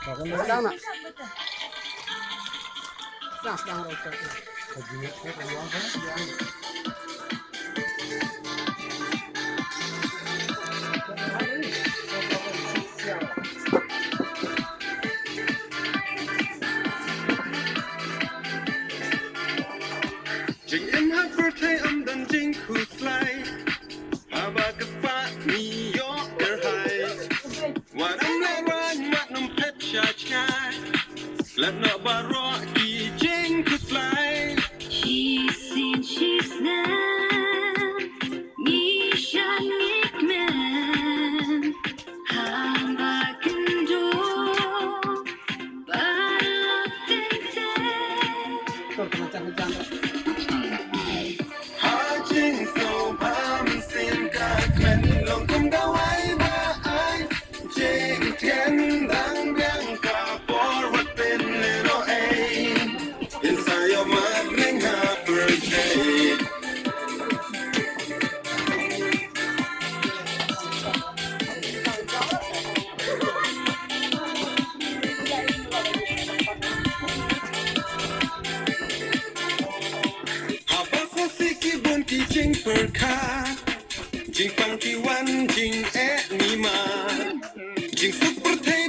đang nè đang rồi Jing em hát birthday âm đàn jing khu slide Abaga pa ni yo der hai Wadam le ran mat num pet cha cha Let no baro ki jing khu slide She's seen, she's nan, ni shan ik man, han baken do, balak ten. Ha jing so bam sin ka kmen long kum ga wai ba ai Jing tian dang biang ka por what pin little a Inside your mind ring happy birthday Abang siki bun ki jing perka Jing pang ki wan jing ni ma Jing super te